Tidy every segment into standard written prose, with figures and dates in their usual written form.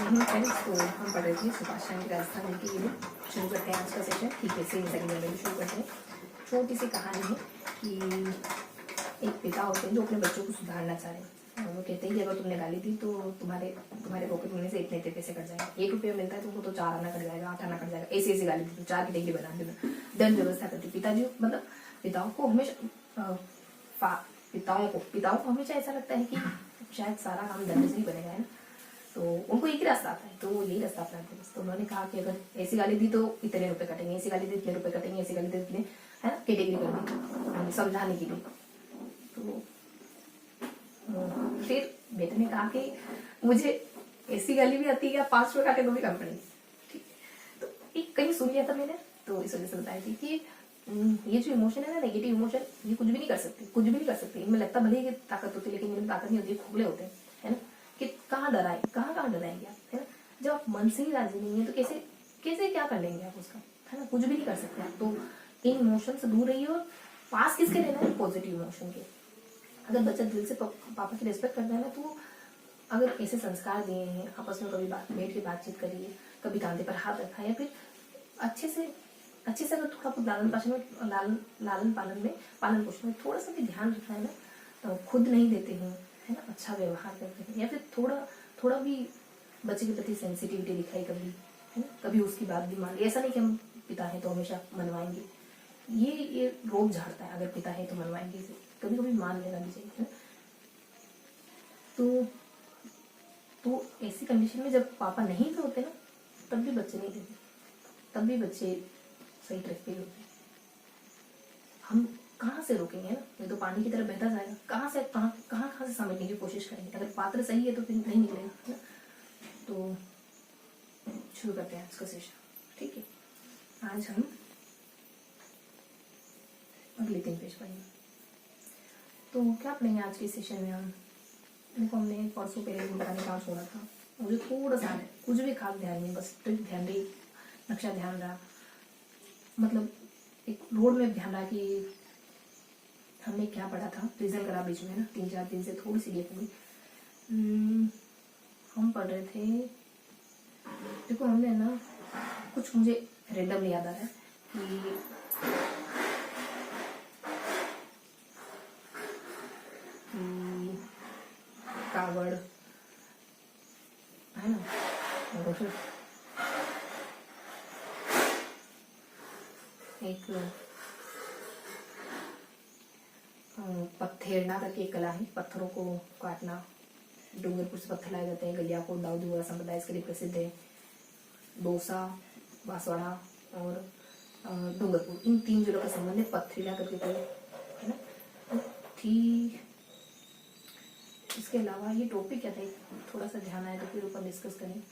Morning friends. तो हम पढ़ रहे थे सुभाष चंद्र राजस्थान की ये बुक। शुरू करते हैं आज का सेशन। ठीक है, सेकेंड जनवरी शुरू करते हैं। छोटी सी कहानी है कि एक पिता होते हैं जो अपने बच्चों को सुधारना चाह रहे हैं। और वो कहते हैं कि अगर तुमने गाली दी तो तुम्हारे पॉकेट मनी से इतने पैसे कट जाएंगे। 1 रुपया मिलता है तुमको तो 4 आना कट जाएगा, 8 आना कट जाएगा। ऐसी ऐसी गाली दी तो 4 की डिग्री बना देना। दंड व्यवस्था करती पिताजी, मतलब पिताओं को हमेशा पिताओं को हमेशा ऐसा लगता है कि शायद सारा काम दंड से ही बनेगा, है ना। तो उनको एक ही रास्ता आता है, तो वो यही रास्ता अपनाते हैं। तो उन्होंने कहा कि अगर ऐसी गाली दी तो इतने रुपए कटेंगे, ऐसी गाली दी इतने रुपए कटेंगे, ऐसी गाली दी इतने, है ना, कैटेगरी कर दी समझाने के लिए। तो फिर बेटे ने कहा कि मुझे ऐसी गाली भी आती है क्या, 5 रुपए काटे तो भी कम पड़ेगी। ठीक, तो एक कहीं सुन लिया था मैंने, तो इस वजह से बताया थी कि ये जो इमोशन है ना, नेगेटिव इमोशन, ये कुछ भी नहीं कर सकते, कुछ भी नहीं कर सकते। इनमें लगता भले ही ताकत होती है, लेकिन इनमें ताकत नहीं होती, खोखले होते हैं, है ना। कि कहाँ डराए, कहाँ डराएंगे आप, है ना। जब आप मन से ही राजी नहीं है तो कैसे कैसे क्या कर लेंगे आप उसका, है ना। कुछ भी नहीं कर सकते आप। तो इन इमोशन से दूर रहिए। और पास किसके रहना है, पॉजिटिव इमोशन के। अगर बच्चा दिल से पापा की रिस्पेक्ट करता है ना, तो अगर ऐसे संस्कार दिए हैं, आपस में कभी बैठ के बातचीत करिए, कभी कांधे पर हाथ रखा, या फिर अच्छे से अगर थोड़ा बहुत लालन पालन पोषण में थोड़ा सा भी ध्यान रखना है ना, तो खुद नहीं देते हैं, है ना, अच्छा व्यवहार करते हैं, या फिर थोड़ा भी बच्चे के प्रति सेंसिटिविटी दिखाई कभी, है ना, कभी उसकी बात भी मान ली। ऐसा नहीं कि हम पिता है तो हमेशा मनवाएंगे, ये रोग झाड़ता है। अगर पिता है तो मनवाएंगे, कभी कभी मान लेना भी चाहिए, है ना। तो ऐसी कंडीशन में जब पापा नहीं भी होते ना, तब भी बच्चे नहीं देते, तब भी बच्चे सही ट्रैक पे होते हैं। हम कहाँ से रोकेंगे ना, ये तो पानी की तरफ बहता जाएगा। कहाँ से समेटने की कोशिश करेंगे। अगर पात्र सही है तो फिर नहीं निकलेगा, है ना। तो शुरू करते हैं आज का सेशन। ठीक है, आज हम अगले 3 पेज पढ़ेंगे। तो क्या पढ़ेंगे आज के सेशन में हम। देखो, हमने परसों पहले भूमिका ने काम छोड़ा था। मुझे थोड़ा सा कुछ भी खास ध्यान नहीं, बस ट्रिक ध्यान रही, नक्शा ध्यान रहा, मतलब एक रोड में ध्यान रहा कि हमने क्या पढ़ा था। रिविजन करा बीच में ना, 3-4 दिन से थोड़ी सी गैप हुई। हम पढ़ रहे थे, देखो हमने ना कुछ, मुझे रेंडम याद आ रहा है कि कावड़, है ना, और फिर एक पत्थरना करके एक कला है, पत्थरों को काटना। डूंगरपुर से पत्थर लाए जाते हैं। गलियाकोट दाऊदी बोरा संप्रदाय इसके लिए प्रसिद्ध है। दौसा, बांसवाड़ा और डूंगरपुर, इन 3 जिलों का संबंध है। पथरीला करके कोई, है ना, थी। इसके अलावा ये टॉपिक क्या था, थोड़ा सा ध्यान आया तो फिर ऊपर डिस्कस करें।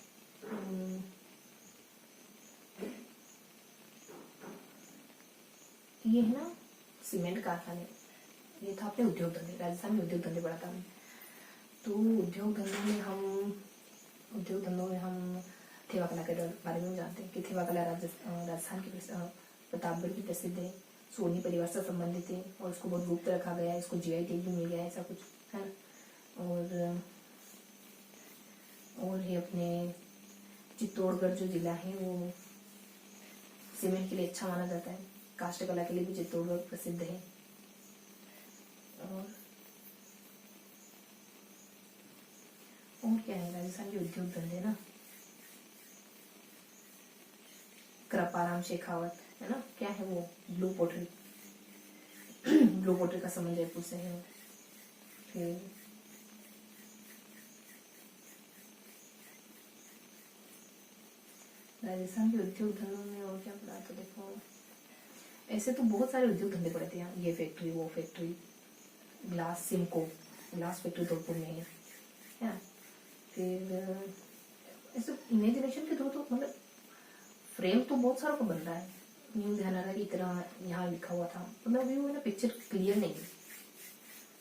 ये है ना सीमेंट कारखाने, ये था अपने उद्योग धंधे। राजस्थान में उद्योग धंधे पढ़ा था हमने। तो उद्योग धंधों में हम थेवा कला के बारे में जानते हैं कि थेवा कला राजस्थान की प्रतापगढ़ की प्रसिद्ध है। सोनी परिवार से संबंधित है और इसको बहुत गुप्त रखा गया है। इसको GI टैग भी मिल गया है, ऐसा कुछ है ना। और ये अपने चित्तौड़गढ़ जो जिला है वो सीमेंट के लिए अच्छा माना जाता है। काष्ठ कला के लिए भी चित्तौड़गढ़ प्रसिद्ध है। और क्या है राजस्थान के उद्योग धंधे ना, कृपाराम शेखावत, है ना, क्या है वो, ब्लू पोटरी ब्लू पोटरी का संबंध जयपुर से है। फिर राजस्थान के उद्योग धंधों में और क्या पढ़ा, तो देखो ऐसे तो बहुत सारे उद्योग धंधे पड़े थे यहाँ। ये फैक्ट्री, वो factory, glass Simco glass factory Dholpur में है ना। फिर ऐसे इमेजिनेशन के थ्रू तो मतलब फ्रेम तो बहुत सारों का बन रहा है। न्यू ध्यान आ रहा है कि इतना यहाँ लिखा हुआ था, मतलब अभी वो ना पिक्चर क्लियर नहीं है,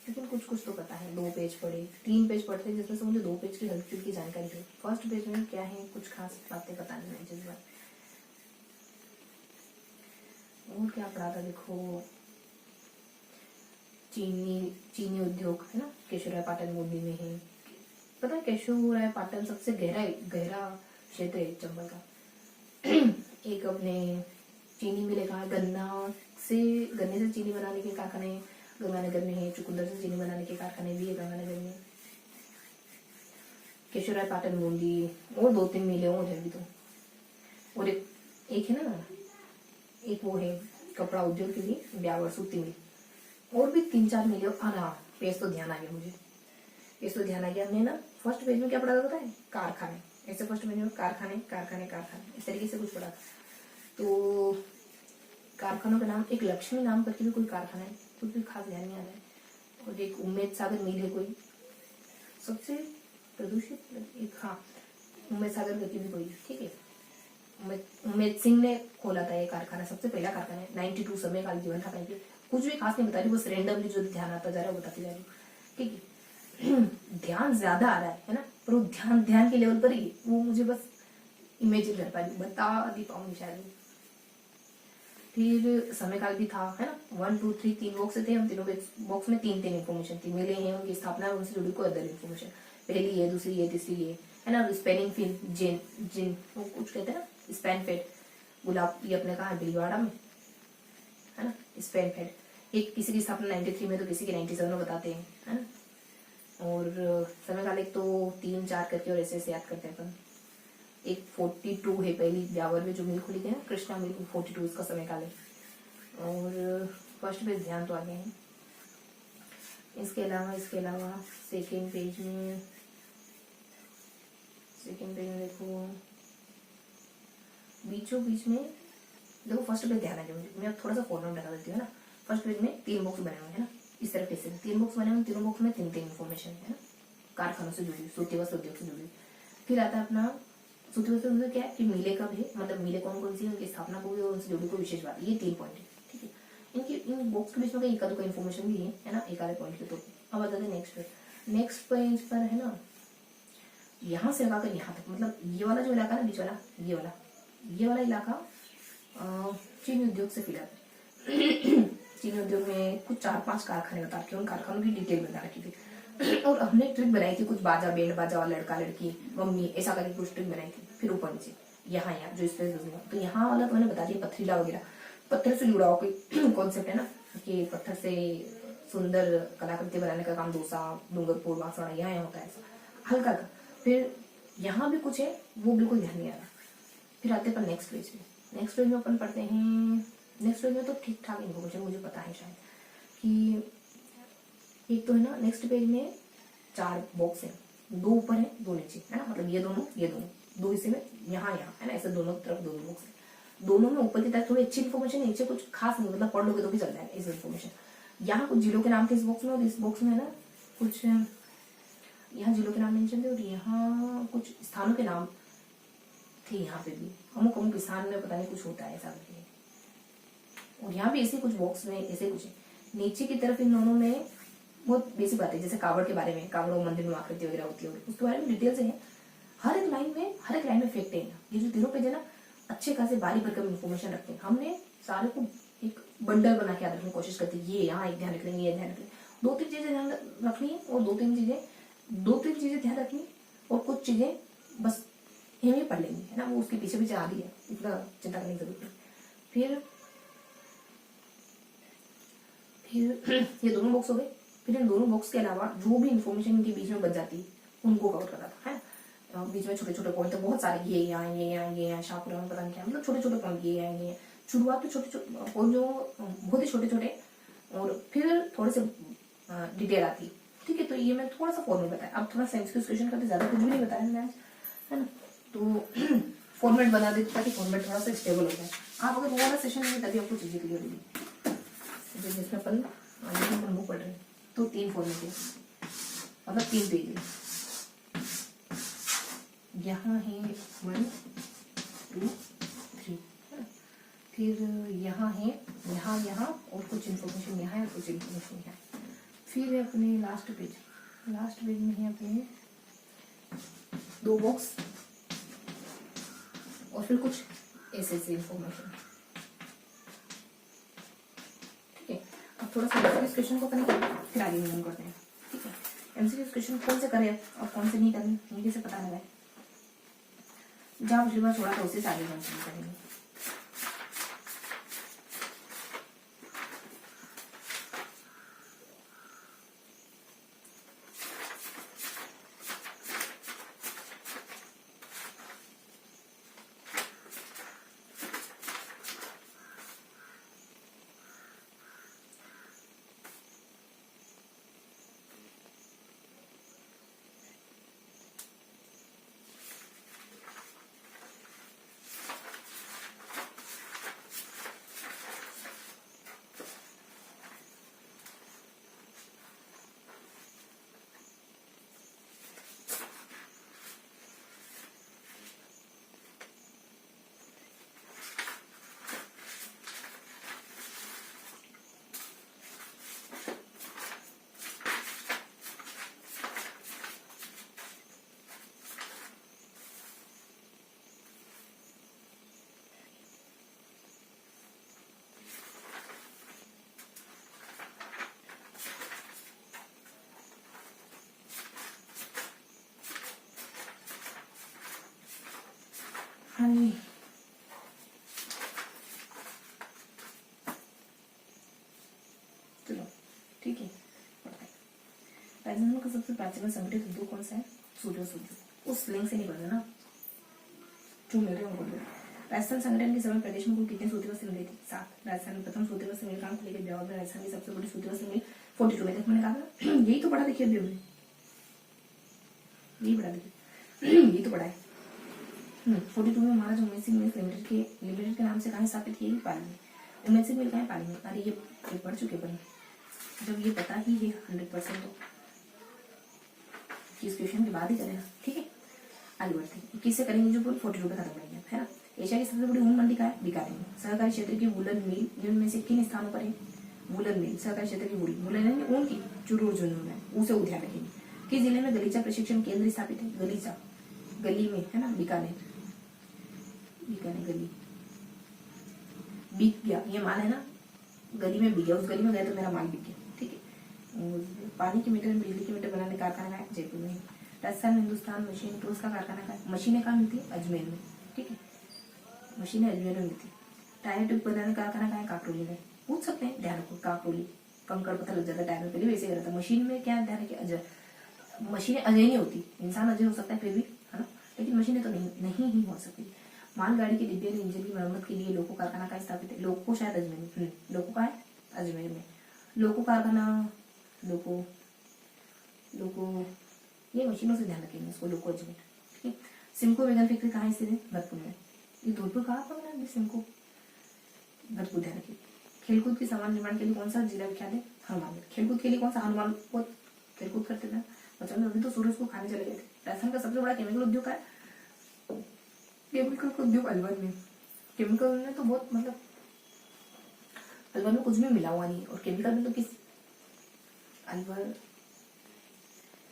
लेकिन कुछ तो पता है। 2 पेज पढ़े, 3 पेज पढ़ते हैं, जिसमें से मुझे 2 पेज की हल्की फुल्की जानकारी थी। फर्स्ट पेज में क्या है, कुछ खास बातें पता नहीं है जिस बार। और क्या पढ़ा था, देखो चीनी उद्योग, है ना, केशवराय पाटन मोदी में है। पता है केशवराय पाटन सबसे गहरा क्षेत्र है चंबल का। एक अपने चीनी मिले कहा, गन्ने से चीनी बनाने के कारखाने गंगानगर में है, चुकंदर से चीनी बनाने के कारखाने भी है गंगानगर में। केशवराय पाटन बूंदी और 2-3 मिले और है भी तो। और एक है ना, एक वो है कपड़ा उद्योग के लिए ब्यावर सूती मिल, और भी 3-4 मिले। हाँ पेज तो ध्यान आ गया मुझे, पेज तो ध्यान आ गया। हमने ना फर्स्ट पेज में क्या पढ़ा था पता है? कारखाने। ऐसे फर्स्ट पेज में कारखाने कारखाने कारखाने इस तरीके से कुछ पढ़ा था। तो कारखानों का नाम, एक लक्ष्मी नाम करके भी कोई कारखाना है, कुछ भी खास ध्यान नहीं आ रहा है। और एक उम्मेद सागर मिल है कोई, सबसे प्रदूषित एक, हाँ उम्मेद सागर करके भी कोई, ठीक है। उम्मेद सिंह ने खोला था ये कारखाना, सबसे पहला कारखाना है। 92 समय काल जीवन था कहीं पे, कुछ भी खास नहीं बता रही, बस रेंडमली जो ध्यान आता जा रहा है बताती जा रही हूँ, ठीक है। ध्यान ज्यादा आ रहा है ना, पर वो ध्यान के लेवल पर ही वो मुझे बस इमेजिन कर पा रही, बता दी पाऊंगी शायद। फिर समय काल भी था, है ना। 1, 2, 3 3 बॉक्स थे, हम तीनों बॉक्स में 3 इन्फॉर्मेशन थी। मिले हैं, उनकी स्थापना, उनसे जुड़ी कोई अदर इन्फॉर्मेशन, पहली ये, दूसरी ये, तीसरी ये, है ना। स्पेनिंग फिन जिन वो कुछ कहते हैं ना, स्पेन फेड गुलाब, ये अपने कहा है भीलवाड़ा में, है ना, स्पेन फेड। एक किसी की स्थापना 93 में तो किसी की 97 में बताते हैं, है ना। और समय काल एक तो 3-4 करके और ऐसे याद करते हैं अपन। एक 42 है पहली ब्यावर में जो मिल खुली थी ना, कृष्णा मिल, 42 इसका समय काल है। और फर्स्ट पेज ध्यान तो आ गए हैं। इसके अलावा सेकेंड पेज में देखो, बीचों बीच में देखो फर्स्ट पेज ध्यान आ गया मुझे। मैं अब थोड़ा सा फॉर्मेट बता देती हूँ ना। फर्स्ट पेज में 3 बॉक्स बने हुए हैं ना, इस तरह कैसे 3 बॉक्स बने हुए, तीनों बॉक्स में 3 इन्फॉर्मेशन है ना, कारखानों से जुड़ी, सूती वस्त्र उद्योग से जुड़ी। फिर आता है अपना सूती वस्त्र उद्योग, क्या है कि मिले कब है, मतलब मिले कौन कौन सी, उनकी स्थापना को भी और उनसे जुड़ी कोई विशेष बात, ये 3 पॉइंट है, ठीक है। इन बॉक्स के बीच में एक आधा इन्फॉर्मेशन भी है ना, एक आधे पॉइंट के। तो अब बताते हैं नेक्स्ट पेज पर है ना, यहाँ से लगाकर यहाँ तक, मतलब ये वाला जो इलाका ना, बीच वाला, ये वाला इलाका चीनी उद्योग से फिलहाल चीनी उद्योग में कुछ 4-5 कारखाने बता रखे, उन कारखानों की डिटेल बता रखी थी। और हमने ट्रिक बनाई थी, कुछ बाजा बैंड बाजा वाला, लड़का लड़की मम्मी ऐसा करके कुछ ट्रिक बनाई थी। फिर ऊपर नीचे यहाँ जो इस पे तो यहाँ वाला तो मैंने बता दिया, पथरीला वगैरह, पत्थर से जुड़ा हुआ कोई कॉन्सेप्ट है ना, कि पत्थर से सुंदर कलाकृति बनाने का काम डोसा, डूंगरपुर, बांसवाड़ा यहाँ होता है, ऐसा हल्का का। फिर यहाँ भी कुछ है, वो बिल्कुल ध्यान नहीं आ रहा। फिर आते पर नेक्स्ट पेज में अपन पढ़ते हैं। नेक्स्ट पेज में तो ठीक ठाक इन्फॉर्मेशन मुझे पता है शायद, कि एक तो है ना, नेक्स्ट पेज में 4 बॉक्स है, 2 ऊपर है 2 नीचे, है ना, मतलब ये दोनों 2 हिस्से में, यहाँ है ना, ऐसे दोनों तरफ 2 बॉक्स है। दोनों में ऊपर की तरफ थोड़ी अच्छी इन्फॉर्मेशन है, नीचे कुछ खास नहीं, मतलब पढ़ लोगे तो भी चल जाएगा इस इन्फॉर्मेशन। यहाँ कुछ जिलों के नाम थे इस बॉक्स में, और इस बॉक्स में है ना कुछ, यहाँ जिलों के नाम मेंशन थे, और यहाँ कुछ स्थानों के नाम थे। यहाँ पे भी अमुक स्थान में पता नहीं कुछ होता है ऐसा करके। और यहाँ भी ऐसे कुछ बॉक्स में ऐसे कुछ है। नीचे की तरफ इन दोनों में बहुत बेसिक बात है, जैसे कावड़ के बारे में, कावड़ मंदिर में आकृति वगैरह होती है, उसके बारे में डिटेल से है। हर एक लाइन में फैक्ट है। ये जो तीनों पेज है ना, अच्छे खासे बारी भरकम इन्फॉर्मेशन रखते हैं। हमने सारे को एक बंडल बना के याद रखने की कोशिश करते हैं। ये यहाँ एक ध्यान रख लेंगे, ये ध्यान रख लेंगे, 2-3 चीजें ध्यान रखनी है, और 2-3 चीजें ध्यान रखनी, और कुछ चीजें बस यही पढ़ लेंगे, है ना, वो उसके पीछे आ रही है, इतना चिंता करने की जरूरत नहीं। फिर ये दोनों बॉक्स हो गए। फिर इन दोनों बॉक्स के अलावा जो भी इन्फॉर्मेशन इनके बीच में बच जाती है, उनको कवर करना था, है। बीच में छोटे छोटे पॉइंट थे बहुत सारे, ये यहाँ शाहपुरा में पता नहीं क्या, मतलब छोटे छोटे पॉइंट, ये शुरुआत तो छोटे छोटे पॉइंट जो बहुत ही छोटे छोटे, और फिर थोड़े से डिटेल आती है, ठीक है। तो ये मैं थोड़ा सा फॉर्मेट बताया। अब थोड़ा साइंस के क्वेश्चन करते, ज्यादा कुछ भी नहीं बताया मैंने, है ना। तो फॉर्मेट बना देते ताकि फॉर्मेट थोड़ा सा स्टेबल हो जाए। आप अगर वो वाला सेशन नहीं, तभी आपको चीजें क्लियर होगी। जिसमें अपन बुक पढ़ रहे हैं, तो 3 फॉर्मेट है, मतलब 3 पेज है। यहाँ है 1, 2, 3, फिर यहाँ है, यहाँ और कुछ इन्फॉर्मेशन यहाँ है, कुछ इन्फॉर्मेशन यहाँ। फिर है अपने लास्ट पेज में है अपने 2 बॉक्स, और फिर कुछ ऐसे इन्फॉर्मेशन, ठीक है। अब थोड़ा सा इस क्वेश्चन को करें, फिर आगे मूव करते हैं, ठीक है। एमसीक्यू क्वेश्चन कौन से करें और कौन से नहीं करें ये कैसे पता लगाए। जहाँ पिछली बार छोड़ा था उसी से आगे कंटिन्यू करेंगे। हाँ जी चलो ठीक है। राजस्थान का सबसे प्राचीन संगठित उद्योग कौन सा है? सूर्य सूर्य। उस लिंक से नहीं पढ़ना ना, जो मिल रहे हैं बोल रहे। राजस्थान संगठन के समय प्रदेश में कुल कितने सूती वस्त्र मिले थे? 7। राजस्थान में प्रथम सूती वस्त्र मिल काम को लेकर ब्यावर में राजस्थान की सबसे बड़ी सूती वस्त्र मिल 42 में। मैंने कहा था यही तो पढ़ा, देखिए अभी हमने यही पढ़ा, देखिए यही तो पढ़ा है। 42 में महाराज उमेश सिंह मिल्स लिमिटेड के नाम से कहाँ स्थापित किए? पाली में। उमेश सिंह मिल कहाँ है? पाली में। अरे ये पढ़ चुके पर जब ये पता ही ये 100% हो इस क्वेश्चन के बाद ही चलेगा। ठीक है आगे बढ़ते हैं। किससे करेंगे जो पूरी 42 पे खत्म करेंगे, है ना। एशिया की सबसे बड़ी ऊन मंडी का है? बीकानेर में। सहकारी क्षेत्र की वुलन मिल जिनमें से किन स्थानों पर है? वुलन मिल सहकारी क्षेत्र की वुलन ऊन की चुरूर जो ऊन है उसे ध्यान रखेंगे। किस जिले में गलीचा प्रशिक्षण केंद्र स्थापित है? गलीचा गली में, है ना, बीकानेर गली। बिक गया ये माल है ना, गली में बिक गया, उस गली में गया तो मेरा माल बिक गया। ठीक है। पानी की मीटर बिजली की मीटर बनाने कारखाना है जयपुर में। राजस्थान में हिंदुस्तान मशीन टूल्स का कारखाना का मशीनें कहाँ मिलती है? अजमेर में। ठीक है मशीनें अजमेर में मिलती है। टायर ट्यूब बनाने कारखाना का है? काकरोली में। पूछ सकते हैं, ध्यान रखो काकरोली, कंकड़ पत्थर लग जाता है टायर में, पहले वैसे करता। मशीन में क्या ध्यान रखिए, अजय मशीनें अजय नहीं होती, इंसान अजय हो सकता है फिर भी, है ना, लेकिन मशीनें तो नहीं ही हो सकती। मालगाड़ी के डिब्बे इंजन की मरम्मत के लिए लोको कारखाना का स्थापित है? लोको शायद अजमेर में। लोको का है अजमेर में। लोको कारखाना लोको ये मशीनों से ध्यान रखेंगे इसको, लोको अजमेर। ठीक है। सिमको वेगन फैक्ट्री कहाँ स्थित है? भरतपुर में। ये धौलपुर कहाँ पर बना सिमको? भरतपुर ध्यान रखिए। खेलकूद के सामान निर्माण के लिए कौन सा जिला विख्यात है? हनुमानगढ़। खेलकूद के लिए कौन सा? हनुमान को खेलकूद करते थे बच्चों में, अभी तो सूरज को खाने चले गए थे। राजस्थान का सबसे बड़ा केमिकल उद्योग है? केमिकल उद्योग अलवर में। केमिकल में तो बहुत मतलब अलवर में कुछ भी मिला हुआ नहीं, और केमिकल में तो किस अलवर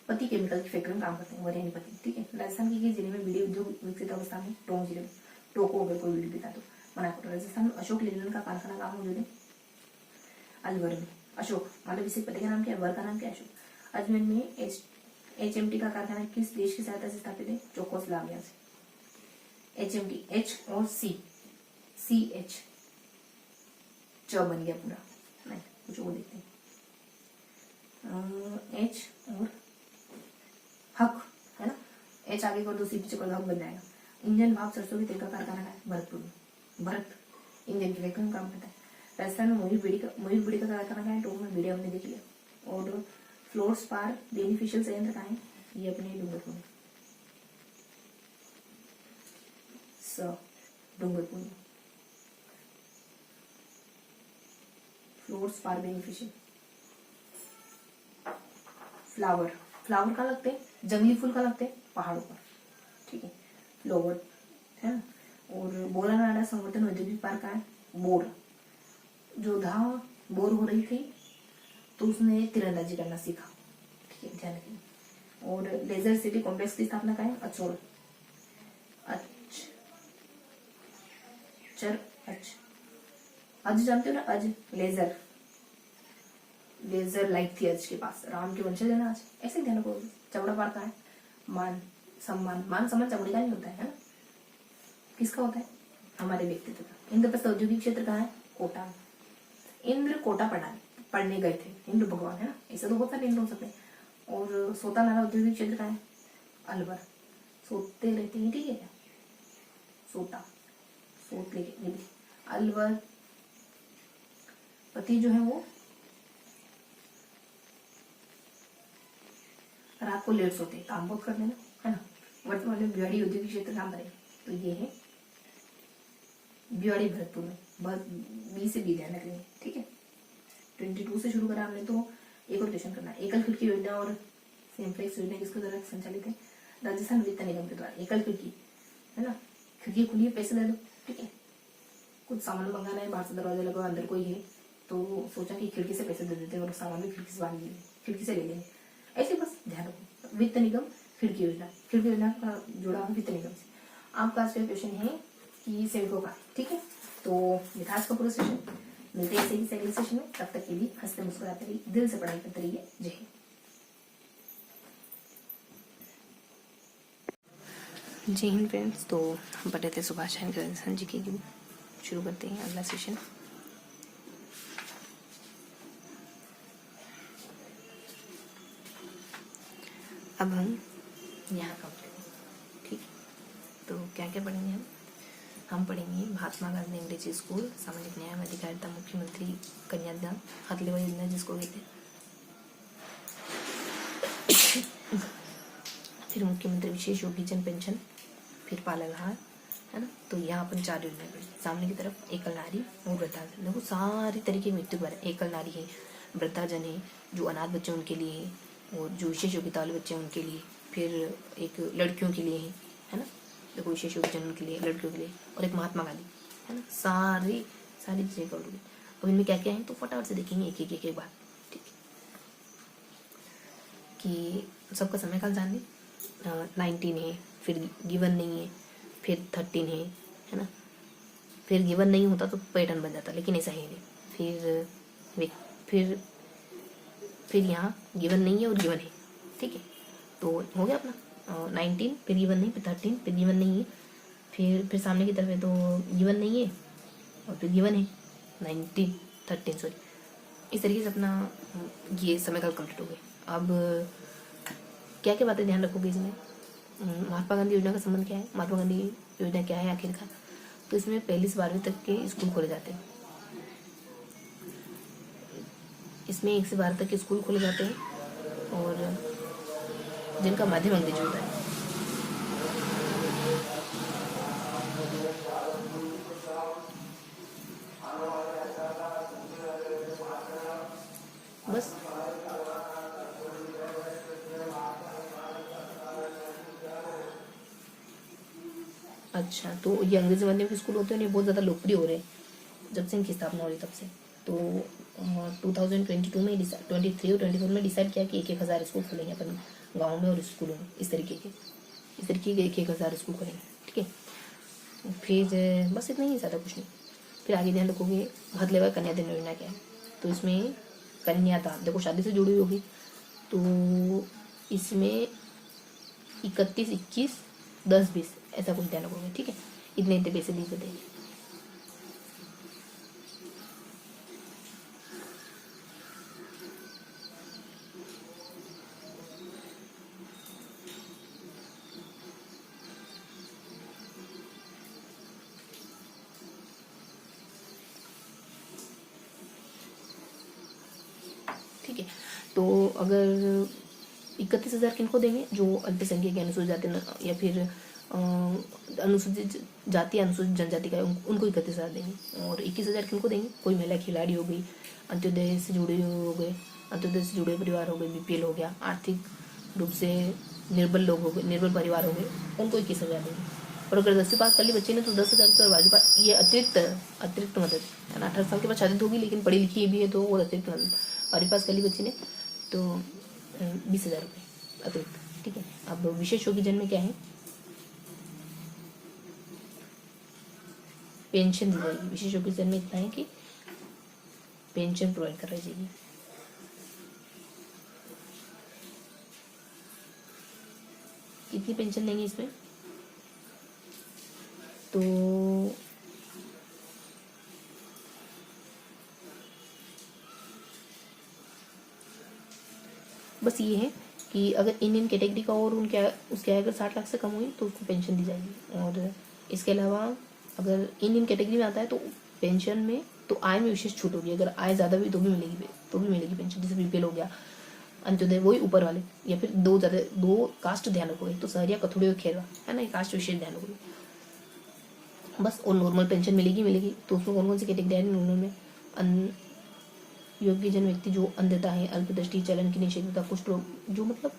पति केमिकल की फैक्ट्री में काम करते हैं, वरियानी पति। ठीक है। राजस्थान के जिले में बीड़ी उद्योग विकसित अवस्था में? टोंक जिले में। टोको अगर कोई बीड़ी पीता तो मना करो। राजस्थान में अशोक लेलैंड का कारखाना कहाँ मौजूद है? अलवर में। अशोक मतलब इसी पति का नाम क्या है? वर का नाम क्या है? अशोक। अजमेर में HMT का कारखाना किस देश की सहायता से स्थापित है? चेकोस्लोवाकिया से। HMT H और CH च बन गया पूरा, नहीं कुछ वो देखते हैं। H और हक, है ना, H आगे कर दो, सी पीछे कर दो, हक बन जाएगा। इंजन भाप सरसों के तेल का कारखाना है? भरतपुर में। भरत इंजन की फैक्ट्री में काम करता है। राजस्थान में मोहित बीड़ी का कारखाना है? टोंक में। बीड़ी हमने देख लिया। और फ्लोर स्पार बेनिफिशियल संयंत्र कहाँ है? ये अपने डूंगरपुर में। डूंगरपुर में फ्लोर स्पार बेनिफिशियल। फ्लावर का लगते हैं, जंगली फूल का लगते हैं पहाड़ों पर। ठीक है। फ्लावर है ना। और बोरानाडा संवर्धन औद्योगिक पार्क का है? बोर। जोधा बोर हो रही थी तो उसने तीरंदाजी करना सीखा। ठीक है ध्यान रखिए। और लेजर सिटी कॉम्प्लेक्स की स्थापना का है? अचोल। अज जानते हो ना, अज लेजर लेजर लाइट थी अर्ज के पास, राम के वंशज है ना आज, ऐसे ध्यान रखो। चमड़ा पार का है, मान सम्मान, मान सम्मान चमड़े का नहीं होता है ना, किसका होता है, हमारे व्यक्तित्व का। इंद्रप्रस्थ औद्योगिक क्षेत्र कहाँ है, कोटा। इंद्र कोटा पढ़ने गए थे, इंद्र भगवान है ना, ऐसे तो बहुत सारे इंद्र हो सकते हैं। और सोता नाला औद्योगिक क्षेत्र कहाँ है, अलवर, सोते रहते हैं, ठीक है क्या, सोता, सोत लेके अलवर। पति जो है वो रात को लेट सोते, काम बहुत कर लेना है ना। वर्तमान में भिवाड़ी औद्योगिक क्षेत्र कहाँ पर है, तो ये है भिवाड़ी भरतपुर में, बी से बी ध्यान रखनी है, ठीक है। 22 से शुरू करा हमने, तो एक और क्वेश्चन करना है। एकल खिड़की योजना और सिंप्लेक्स योजना किसके द्वारा संचालित है, राजस्थान वित्त निगम के द्वारा। एकल खिड़की है ना, खिड़की खुली है, पैसे दे दो, ठीक है। कुछ सामान मंगाना है, बाहर से दरवाजा लगा, अंदर कोई है, तो सोचा कि खिड़की से पैसे दे देते हैं और सामान भी खिड़की से बाहर ले, खिड़की से ले लेंगे, ऐसे बस ध्यान रखो। वित्त निगम खिड़की योजना, खिड़की योजना का जुड़ा हुआ वित्त निगम से। आपका आज का क्वेश्चन है कि सेवकों का, ठीक है। तो विकास का पूरा सेशन, मिलते हैं इसी अगले सेशन में, तब तक के लिए हंसते मुस्कुराते रहिए, दिल से पढ़ाई करते रहिए। जय हिंद। जय हिंद फ्रेंड्स। तो हम पढ़ रहे थे सुभाष चंद्र राजस्थान जी की, शुरू करते हैं अगला सेशन। अब हम यहाँ कम करेंगे, ठीक है। तो क्या क्या पढ़ेंगे हम पढ़ेंगे महात्मा गांधी अंग्रेजी स्कूल, सामाजिक न्याय एवं अधिकारिता, मुख्यमंत्री कन्यादान हाथलेवा योजना जिसको कहते हैं, फिर मुख्यमंत्री विशेष योगीजन पेंशन, फिर पालनहार, है ना। तो यहाँ अपन 4 योजना पढ़ी। सामने की तरफ एकल नारी और वृद्धाजन, देखो सारी तरीके के मृत्यु पर, एकल नारी है, वृद्धाजन है, जो अनाथ बच्चे उनके लिए है, और जो विशेष योग्यता वाले बच्चे उनके लिए, फिर एक लड़कियों के लिए है ना, देखो विशेष योगजन के लिए, लड़कियों के लिए, और एक महात्मा गांधी, है ना। सारी चीजें करोगे। अब इनमें क्या क्या है तो फटाफट से देखेंगे एक बार, ठीक है। कि सबका समय काल जान लें। 19 है, फिर गिवन नहीं है, फिर 13 है ना, फिर गिवन नहीं होता तो पैटर्न बन जाता, लेकिन ऐसा है नहीं। फिर यहाँ गिवन नहीं है और गिवन है, ठीक है। तो हो गया अपना 19, फिर गिवन नहीं, फिर 13, फिर गिवन नहीं है, फिर सामने की तरफ है तो गिवन नहीं है और फिर गिवन है 19, 13 सॉरी। इस तरीके से अपना ये समय काल कंप्लीट हो गया। अब क्या क्या बातें ध्यान रखोगे इसमें, महात्मा गांधी योजना का संबंध क्या है, महात्मा गांधी योजना क्या है आखिरकार। तो इसमें 1 से 12वीं तक के स्कूल खोले जाते हैं, इसमें 1 से 12 तक के स्कूल खोले जाते हैं, और जिनका माध्यम अंग्रेजी होता है। बस अच्छा, तो ये अंग्रेजी माध्यम के स्कूल होते हैं, ये बहुत ज़्यादा लोकप्रिय हो रहे हैं जब से इनकी स्थापना हो रही तब से। तो 2022 में 23 और 24 में डिसाइड किया कि 1,000 स्कूल खोलेंगे अपन गाँव में और स्कूलों में, इस तरीके के 1,000 स्कूल खोलेंगे, ठीक है। फिर बस इतना ही, ज़्यादा कुछ नहीं। फिर आगे ध्यान रखोगे हाथलेवा कन्यादान योजना क्या है। तो इसमें कन्यादान देखो शादी से जुड़ी हुई होगी, तो इसमें 31, 21, 10, 20 ऐसा कुछ ध्यान रखोगे, ठीक है। इतने इतने पैसे दिए जाते हैं। ठीक है, तो अगर 31,000 किनको देंगे, जो अल्पसंख्यक अनुसूचित जाति या फिर अनुसूचित जाति अनुसूचित जनजाति का है उनको 31,000 देंगे। और 21,000 किनको देंगे, कोई महिला खिलाड़ी हो गई, अंत्योदय से जुड़े हो गए, अंत्योदय से जुड़े परिवार हो गए, बीपीएल हो गया, आर्थिक रूप से निर्बल लोग हो गए, निर्बल परिवार हो गए, उनको 21,000 देंगे। और अगर 10वीं पास कर ली बच्चे ने तो 10,000 रुपये, और 12वीं पास, ये अतिरिक्त मदद है ना। 18 साल के बाद शादी होगी लेकिन पढ़ी लिखी भी है तो और अतिरिक्त मदद। 12वीं पास कर ली बच्चे ने तो 20,000 रुपये अतिरिक्त, ठीक है। अब विशेष योगीजन में क्या है, पेंशन दी जाएगी। विशेष योगीजन में इतना है कि पेंशन प्रोवाइड कराई जाएगी, कितनी पेंशन देंगे इसमें, तो बस ये है कि अगर इंडियन कैटेगरी का और उनके उसके अगर 60 लाख से कम हुई तो उसको पेंशन दी जाएगी। और इसके अलावा अगर इंडियन कैटेगरी में आता है तो पेंशन में तो आय में विशेष छूट होगी, अगर आय ज़्यादा हुई तो भी मिलेगी पेंशन। जैसे बीपीएल हो गया, अंत्योदय, वही ऊपर वाले, या फिर दो कास्ट ध्यान रखोगे तो सहरिया, कथुड़ी और खेरवा, है ना, ये कास्ट विशेष ध्यान रखोगे बस। और नॉर्मल पेंशन मिलेगी। तो उसमें कौन कौन सी कैटेगरी है नॉर्मल में, योग्यजन व्यक्ति जो अंधता है, अल्पदृष्टि, चलन की निषेधता, कुष्ठ रोग, जो मतलब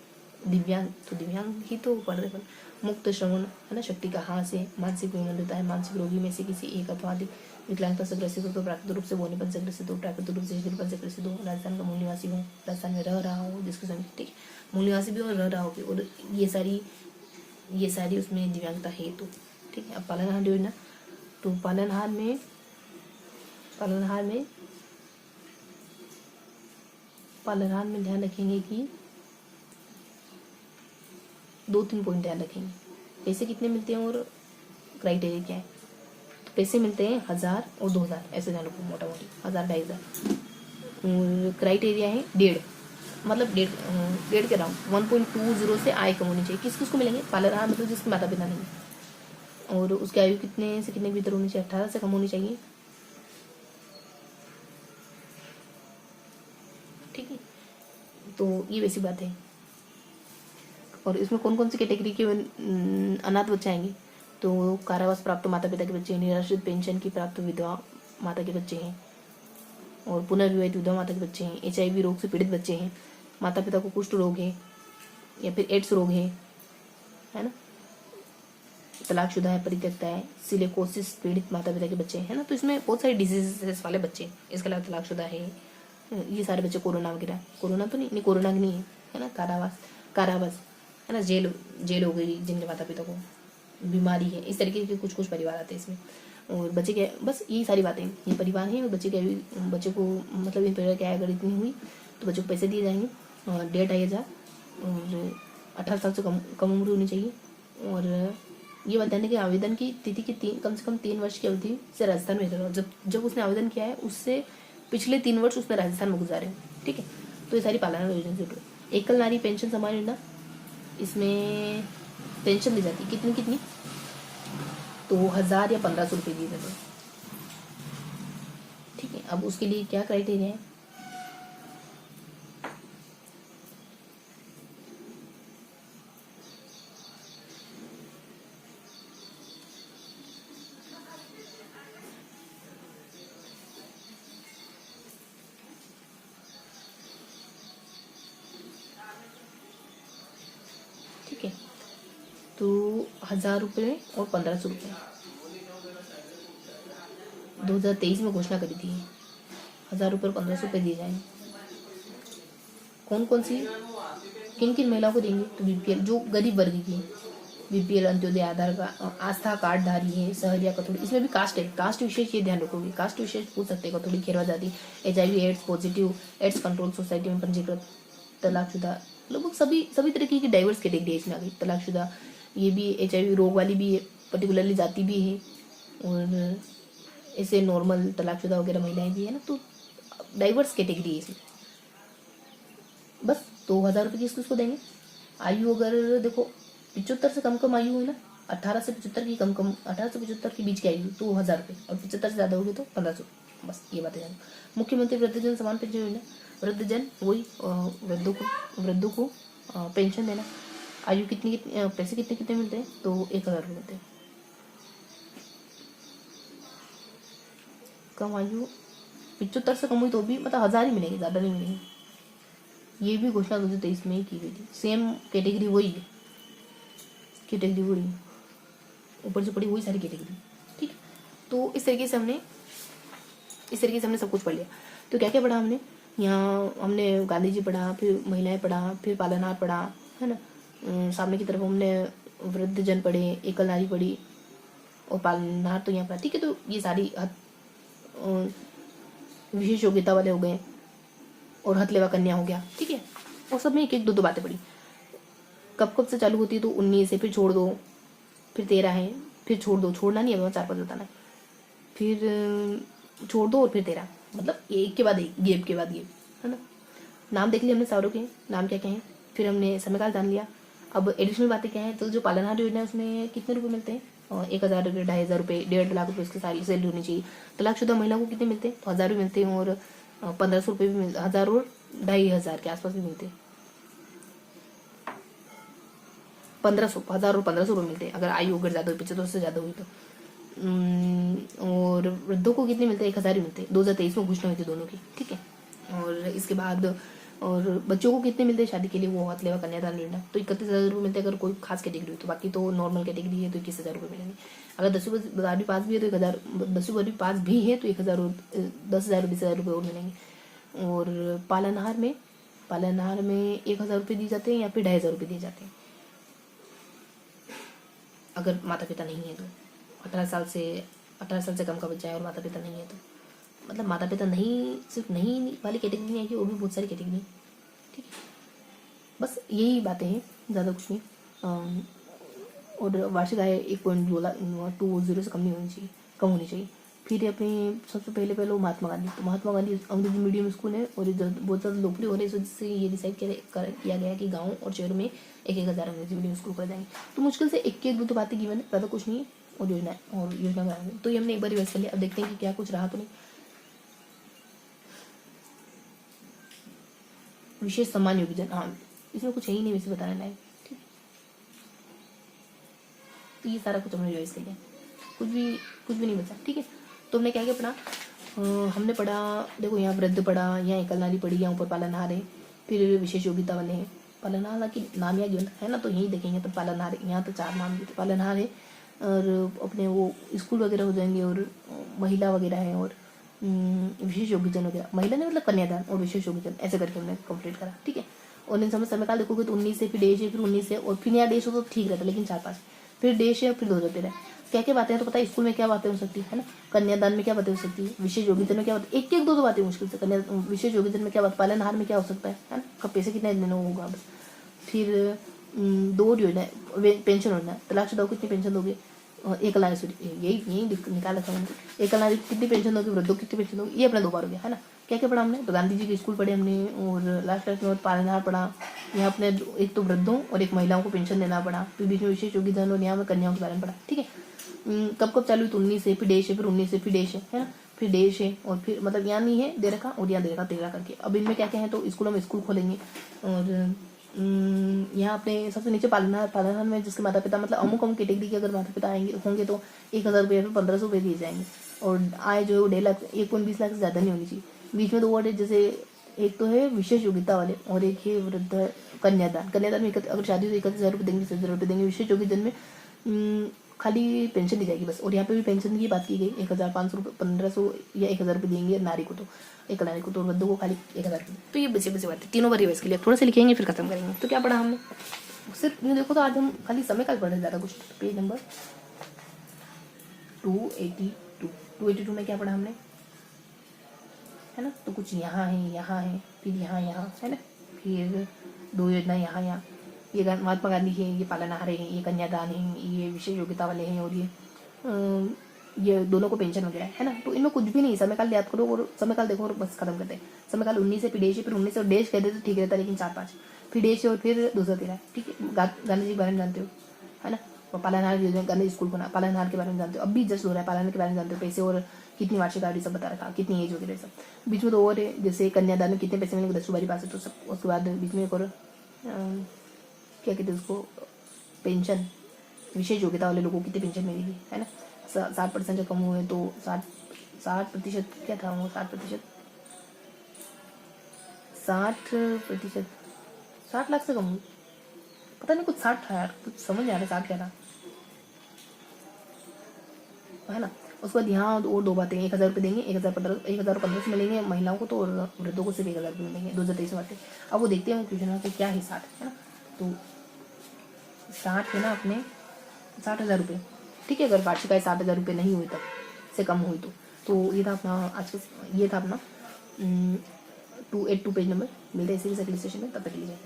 दिव्यांग, तो दिव्यांग ही तो पढ़ रहे, मुक्त श्रवण, है ना, शक्ति का हास है, मानसिक विमंदता है, मानसिक रोगी में से किसी एक अथवा अधिक विकलांगता से ग्रसित हो, तो प्राकृतिक रूप से बोनेपन से ग्रसित हो, प्राकृतिक रूप से शरीरपन से ग्रसित हो, राजस्थान का मूल निवासी हो, राजस्थान में रह रहा हो, जिसके समय ठीक मूल निवासी भी और रह रहा हो भी, और ये सारी उसमें दिव्यांगता है तो ठीक है। अब पालनहार योजना, तो पालनहार में ध्यान रखेंगे कि 2-3 पॉइंट ध्यान रखेंगे। पैसे कितने मिलते हैं और क्राइटेरिया क्या है। तो पैसे मिलते हैं 1000 और 2000, ऐसे ध्यान रखो, मोटा मोटी 1000-2500। और क्राइटेरिया है 1.5, मतलब 1.5 के अराउंड 1.20 से आय कम होनी चाहिए। किस किस को मिलेंगे, पालनहार मतलब जिसके माता पिता नहीं, और उसकी आयु कितने से कितने के भीतर होनी चाहिए, 18 से कम होनी चाहिए, ठीक है। तो ये वैसी बात है। और इसमें कौन कौन सी कैटेगरी के अनाथ बच्चे आएंगे, तो कारावास प्राप्त माता पिता के बच्चे हैं, निराश्रित पेंशन की प्राप्त विधवा माता के बच्चे हैं, और पुनर्विवाहित विधवा माता के बच्चे हैं, HIV रोग से पीड़ित बच्चे हैं, माता पिता को कुष्ठ रोग है या फिर एड्स रोग है ना, तलाकशुदा है, परित्यक्ता है, सिलिकोसिस पीड़ित माता पिता के बच्चे हैं ना। तो इसमें बहुत सारे डिजीजेस वाले बच्चे हैं। इसके अलावा तलाकशुदा है, ये सारे बच्चे, कोरोना वगैरह, कोरोना तो नहीं, कोरोना नहीं है ना, कारावास है ना, जेल हो गई जिनके माता पिता को बीमारी है, इस तरीके के कुछ परिवार आते हैं इसमें। और बच्चे के बस यही सारी बातें, ये परिवार हैं। और बच्चे को मतलब इन परिवार की आय अगर इतनी हुई तो बच्चों को पैसे दिए जाएंगे, और 2,500, और 18 साल से कम उम्र होनी चाहिए। और ये बताने कि आवेदन की तिथि की कम से कम 3 वर्ष की अवधि से राजस्थान में रहा, जब उसने आवेदन किया है उससे पिछले 3 वर्ष उसने राजस्थान में गुजारे, ठीक है। तो ये सारी पालना योजना से जुड़े। एकल नारी पेंशन समान योजना, इसमें पेंशन दी जाती है कितनी, तो 1000 या 1500 रुपये दिए जाते हैं, ठीक है। अब उसके लिए क्या क्राइटेरिया है, ठीक है। तो 1000 रुपये और 1500 रुपये 2023 में घोषणा करी थी, 1000 रुपये और 1500 रुपये दिए जाएंगे। कौन कौन सी, किन किन महिलाओं को देंगे, तो बीपीएल, जो गरीब वर्ग की, बीपीएल, अंत्योदय, आधार का आस्था कार्ड धारी है, सहरिया, कथोड़ी, इसमें भी कास्ट है, कास्ट विशेष ये ध्यान रखोगे, कास्ट विशेष पूछ सकते हैं, कथोड़ी, खेरवा जाति, HIV AIDS positive, AIDS control society में पंजीकृत, तलाकशुदा, लगभग सभी तरीके की डाइवर्स कैटेगरी है इसमें आ गई। तलाकशुदा, ये भी HIV रोग वाली भी है, पर्टिकुलरली जाति भी है, और ऐसे नॉर्मल तलाकशुदा वगैरह महिलाएं भी है ना, तो डाइवर्स कैटेगरी है इसमें बस। तो 1000 रुपये किसको देंगे। आयु अगर देखो 75 से कम आयु हुई ना, 18 से 75 की कम 18 से 75 के बीच की आयु तो 1000 रुपये, और 75 से ज़्यादा होगी तो 1500, बस ये बातें जानो। मुख्यमंत्री वृद्धजन समान पेंशन योजना, वृद्धजन वही वृद्धों को पेंशन देना। आयु कितनी पैसे कितने मिलते हैं, तो 1000 रुपये मिलते हैं। कम आयु 75 से कम हुई तो भी मतलब 1000 ही मिलेंगे, ज़्यादा नहीं मिलेंगे। ये भी घोषणा 2023 में ही की गई थी। सेम कैटेगरी वही है, ऊपर से पड़ी वही सारी कैटेगरी, ठीक। तो इस तरीके से हमने सब कुछ पढ़ लिया। तो क्या क्या पढ़ा हमने यहाँ, हमने गांधी जी पढ़ा, फिर महिलाएं पढ़ा, फिर पालनहार पढ़ा, है ना। सामने की तरफ हमने वृद्धजन पढ़े, एकल नारी पढ़ी, और पालनहार तो यहाँ पढ़ा, ठीक है। तो ये सारी विशेष योग्यता वाले हो गए, और हथलेवा कन्या हो गया, ठीक है। और सब में एक एक दो बातें पढ़ी। कब कब से चालू होती है, तो 19 है, फिर छोड़ दो, फिर 13 है, फिर छोड़ दो, छोड़ना नहीं है, 4-5 बताना है, फिर छोड़ दो और फिर 13, मतलब एक के बाद एक, गेप के बाद गेप, है ना। नाम देख लिया हमने सारों के, नाम क्या क्या है, फिर हमने समयकाल जान लिया। अब एडिशनल बातें क्या है, तो जो पालनहार योजना है उसमें कितने रुपए मिलते हैं, 1,000 रुपये, 2,500 रुपये, 1.5 लाख रुपये उसकी सारी सैलरी होनी चाहिए। तलाकशुदा महिला को कितने मिलते हैं, तो 1,000 भी मिलते हैं, और 1,500 रुपये भी मिलते, 1,000 और 2,500 के आसपास भी मिलते हैं, 1,500, 1,000 और 1,500 रुपये मिलते हैं अगर आयु अगर ज़्यादा हुई, 75 से ज़्यादा हुई तो। और वृद्धों को कितने मिलते हैं, 1,000 ही मिलते हैं, 2023 में घोषणा हुई थी दोनों की, ठीक है। और इसके बाद और बच्चों को कितने मिलते हैं शादी के लिए, वो हथलेवा कन्यादान योजना, तो 31,000 रुपये मिलते हैं अगर कोई खास कैटेगरी हो तो, बाकी तो नॉर्मल कैटेगरी है तो 21,000 रुपये मिलेंगे। अगर 10वीं 12वीं पास भी है तो 1,000, 10वीं 12वीं पास भी है तो 1,000 और 10,000 20,000 रुपये और मिलेंगे। और पालनहार में 1,000 रुपये दिए जाते हैं या फिर 2,500 रुपये दिए जाते हैं अगर माता पिता नहीं है तो। 18 साल से कम का बच्चा है और माता पिता नहीं है तो, मतलब माता पिता नहीं, सिर्फ नहीं वाली कैटेगरी नहीं है कि, और भी बहुत सारी कैटेगरी, ठीक है। बस यही बातें हैं, ज़्यादा कुछ नहीं। और वार्षिक आय 1.20 से कम नहीं होनी चाहिए, कम होनी चाहिए। फिर अपने सबसे पहले महात्मा गांधी, तो महात्मा गांधी अंग्रेजी मीडियम स्कूल है और ये बहुत ज़्यादा लोकप्रिय हो रही है, इस वजह से ये डिसाइड किया गया कि गाँव और शहरों में 1,000 अंग्रेजी मीडियम स्कूल कर जाएंगे। तो मुश्किल से 1 तो बातें गिवन है, ज़्यादा कुछ नहीं है। और योजना बनाएंगे, तो ये हमने एक बार रिवाइज कर लिया। अब देखते हैं कि क्या कुछ रहा तो नहीं। विशेष सम्मान योगीजन, हाँ इसमें कुछ है ही नहीं वैसे बताने लायक, ठीक। तो ये सारा कुछ हमने रिवाइज कर लिया, कुछ भी नहीं बचा, ठीक है। तो हमने क्या क्या पढ़ा, हमने पढ़ा, देखो यहाँ वृद्ध पढ़ा, यहाँ एकल नारी पढ़ी, यहाँ ऊपर पालनहार है, फिर विशेष योग्यता वाले हैं। पालनहार की नाम या गिवन है ना, तो यही देखेंगे तो पालनहार, यहाँ तो 4 नाम भी थे, पालनहार है, और अपने वो स्कूल वगैरह हो जाएंगे, और महिला वगैरह है, और विशेष योग्यजन वगैरह, महिला ने मतलब कन्यादान और विशेष योग्यजन, ऐसे करके हमने कंप्लीट करा, ठीक है। और इन समयकाल देखोगे तो 19 से, फिर डेश है, फिर 19 से, और फिर नया डेश हो तो ठीक रहता, लेकिन 4-5, फिर डेश है, फिर 2013। क्या क्या बातें हैं तो पता है, स्कूल में क्या बातें हो सकती है ना, कन्यादान में क्या बातें हो सकती है, विशेष योग्यजन में क्या बातें, एक दो बातें मुश्किल से, विशेष योग्यजन में क्या बात, पालनहार में क्या हो सकता है ना, कब पैसे कितने देना होगा बस। फिर 2 योजना, पेंशन योजना, तलाकशुदा को कितनी पेंशन दोगे, एक लाख, यही निकाला था हमने, एक लाख कितनी पेंशन दोगे, वृद्धों को कितनी पेंशन दोगे, ये अपना 2 बार हो गया, है ना। क्या क्या पढ़ा हमने, तो गांधी जी के स्कूल पढ़े हमने, और लास्ट क्लास में पालनहार पढ़ा, यहाँ अपने एक तो वृद्धों और एक महिलाओं को पेंशन देना पड़ा, फिर बीच में विशेष योग्यजन, और यहाँ में कन्याओं के बारे में पढ़ा, ठीक है। कब चालू, तो 19 से, फिर डेश है, फिर 19 से, फिर डेश है ना, फिर डेश है, और फिर मतलब यहाँ नहीं है दे रखा, और यहाँ दे रखा 13 करके। अब इनमें क्या क्या है, तो स्कूलों में स्कूल खोलेंगे, और यहाँ अपने सबसे नीचे पालनहार में जिसके माता पिता मतलब अमुक कैटेगरी के अगर माता पिता आएंगे होंगे तो 1,000 रुपये या फिर 1,500 रुपये दिए जाएंगे, और आय जो है 1.5 लाख, 1.20 लाख से ज़्यादा नहीं होनी चाहिए। बीच में 2 वर्ड है, जैसे एक तो है विशेष योग्यता वाले, और एक है वृद्ध कन्यादान में अगर शादी तो 31,000 रुपये देंगे, 6,000 रुपये देंगे। विशेष योग्यजन में खाली पेंशन दी जाएगी बस, और यहाँ पे भी पेंशन की बात की गई, 1,500 रुपये, 1,500 या 1,000 रुपये देंगे नारी को, तो एक नारी को, तो वृद्धों को खाली 1,000 रुपये। तो ये बचे बात है, तीनों बार रिवाइज के लिए थोड़ा सा लिखेंगे फिर खत्म करेंगे। तो क्या पढ़ा हमने, सिर्फ ये देखो तो आज हम खाली समयकाल पढ़े, ज़्यादा कुछ। पेज नंबर 282 में क्या पढ़ा हमने, है ना, तो कुछ यहाँ है, फिर यहाँ है ना, फिर 2 योजना यहाँ, ये महात्मा गांधी है, ये पालनहार है, ये कन्यादान है, ये विशेष योग्यता वाले हैं, और ये दोनों को पेंशन वगैरह है ना। तो इनमें कुछ भी नहीं, समयकाल याद करो और समयकाल देखो और बस खत्म करते हैं। समयकाल 19 से, फिर डेश है, फिर 19 से, और डेश कहते तो ठीक रहता, लेकिन 4-5, फिर डेश है, और फिर 2013, ठीक है। गांधी जी के बारे में जानते हो, है ना, और पालनहार योजना, गांधी स्कूल बना, पालनहार के बारे में जानते हो, अब भी जस्ट हो रहा है, पालनहार के बारे में जानते हो, पैसे और कितनी वार्षिक आय सब बता रखा, कितनी एज वगैरह सब। बीच में 2 और है, जैसे कन्यादान में कितने पैसे मिलेंगे, 10 बारी पास है तो सब। उसके बाद बीच में एक और क्या कहते हैं उसको, पेंशन, विशेष योग्यता वाले लोगों को कितनी पेंशन मिलेगी, है ना। 60% से कम हुए तो 60% क्या था वो, 60%, 60 लाख से कम हुई, पता नहीं कुछ 60 था यार, कुछ समझ नहीं आ रहा 60 क्या था, है ना। उसके बाद यहाँ और 2 बातें, 1,000 रुपये देंगे, 1,015 मिलेंगे महिलाओं को, तो और वृद्धों को सिर्फ 1,000 रुपये मिलेंगे, 2023 बातें। अब वो देखते हैं क्वेश्चन में क्या है, 60 है ना, तो 60 है ना अपने 60,000 रुपये, ठीक है। अगर वार्षिक आय 60,000 रुपये नहीं हुई तब से कम हुई तो ये था अपना आज का, ये था अपना 282 पेज नंबर। मिलते हैं इसी के सेशन में, तब तक के लिए।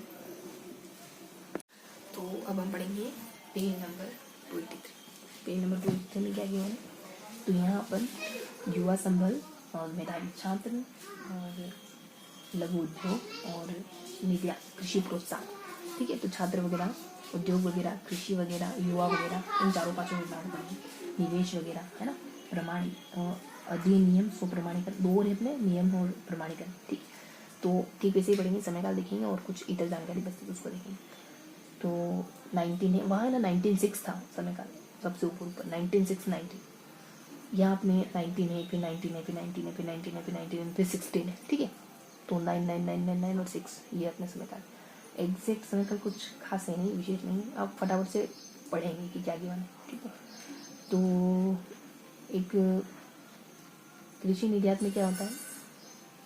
पढ़ेंगे पेज नंबर 23। पेज नंबर 23 में क्या किया है, तो यहाँ अपन युवा संबल और मेधावी छात्र और लघु उद्योग और नीतियाँ कृषि प्रोत्साहन, ठीक है। तो छात्र वगैरह, उद्योग वगैरह, कृषि वगैरह, युवा वगैरह, इन चारों पाँचों विभागों पढ़ेंगे। निवेश वगैरह है ना, अधिनियम स्व प्रमाणीकरण, दो और अपने नियम और प्रमाणीकरण, ठीक। तो ठीक वैसे ही पढ़ेंगे, समयकाल देखेंगे और कुछ इतर जानकारी बचती है उसको देखेंगे। तो 19 है वहाँ है ना, 1906 था समयकाल सबसे ऊपर 1919, यहाँ अपने 19 है, फिर 19 है, फिर 19 है, फिर 19 है, फिर 19 है, फिर 16 है, ठीक है। तो 9 और 6 ये अपने समयकाल। एग्जैक्ट समयकाल कुछ खास है नहीं, विशेष नहीं, आप फटाफट से पढ़ेंगे कि क्या गिवन है, ठीक है। तो एक कृषि निर्यात में क्या होता है,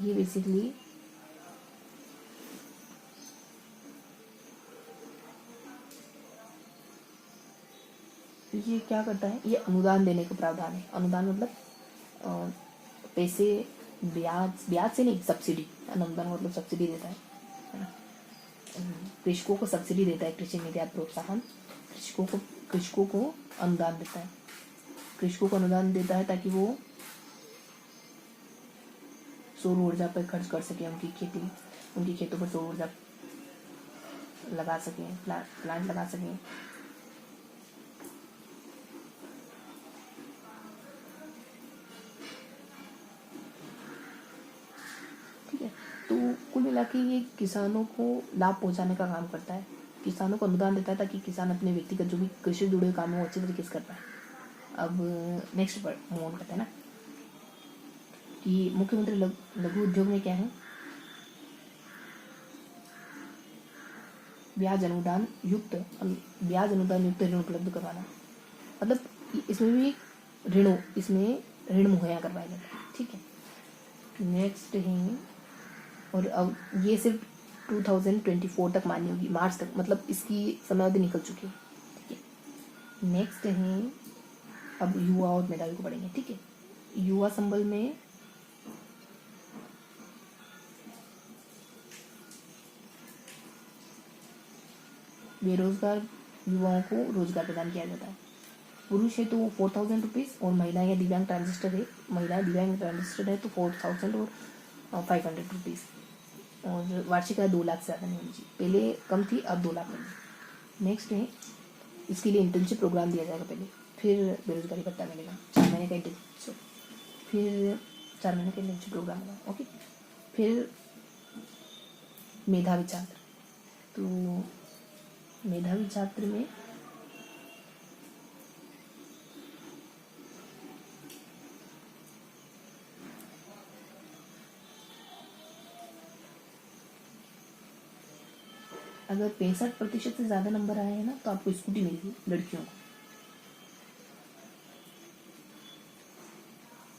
ये बेसिकली ये क्या करता है, ये अनुदान देने का प्रावधान है। अनुदान मतलब पैसे, ब्याज से नहीं, सब्सिडी। अनुदान मतलब सब्सिडी देता है ना। कृषकों को सब्सिडी देता है कृषि निर्यात प्रोत्साहन, कृषकों को अनुदान देता है। कृषकों को अनुदान देता है ताकि वो सौर ऊर्जा पर खर्च कर सके, उनकी खेतों पर सौर ऊर्जा लगा सकें, प्लांट लगा सकें। ठीक है, तो कुल मिला के ये किसानों को लाभ पहुंचाने का काम करता है। किसानों को अनुदान देता है ताकि किसान अपने व्यक्तिगत जो भी कृषि से जुड़े काम है वो अच्छे तरीके से कर पाए। अब नेक्स्ट पर मूव ऑन करते हैं ना, कि मुख्यमंत्री लघु उद्योग में क्या है, ब्याज अनुदान युक्त ऋण उपलब्ध करवाना। मतलब इसमें ऋण मुहैया करवाया जाता है, ठीक है। नेक्स्ट है, और अब ये सिर्फ 2024 तक मान्य होगी, मार्च तक, मतलब इसकी समयावधि निकल चुकी है, ठीक है। नेक्स्ट है, अब युवा और मेधावी को पढ़ेंगे, ठीक है। युवा संबल में बेरोजगार युवाओं को रोजगार प्रदान किया जाता है। पुरुष है तो 4000 रुपीज़, और महिला या दिव्यांग ट्रांजिस्टर है तो 4000 और 500 रुपीज़, और वार्षिक आय 2 लाख से ज़्यादा नहीं होनी चाहिए। पहले कम थी, अब 2 लाख होगी। नेक्स्ट है, इसके लिए इंटर्नशिप प्रोग्राम दिया जाएगा पहले, फिर बेरोजगारी भत्ता मिलेगा, 4 महीने का इंटर्नशिप, फिर 4 महीने का इंटर्नशिप प्रोग्राम होगा, ओके। फिर मेधावी छात्र, तो मेधावी छात्र में अगर 65% से ज़्यादा नंबर आए हैं ना तो आपको स्कूटी मिलेगी लड़कियों को,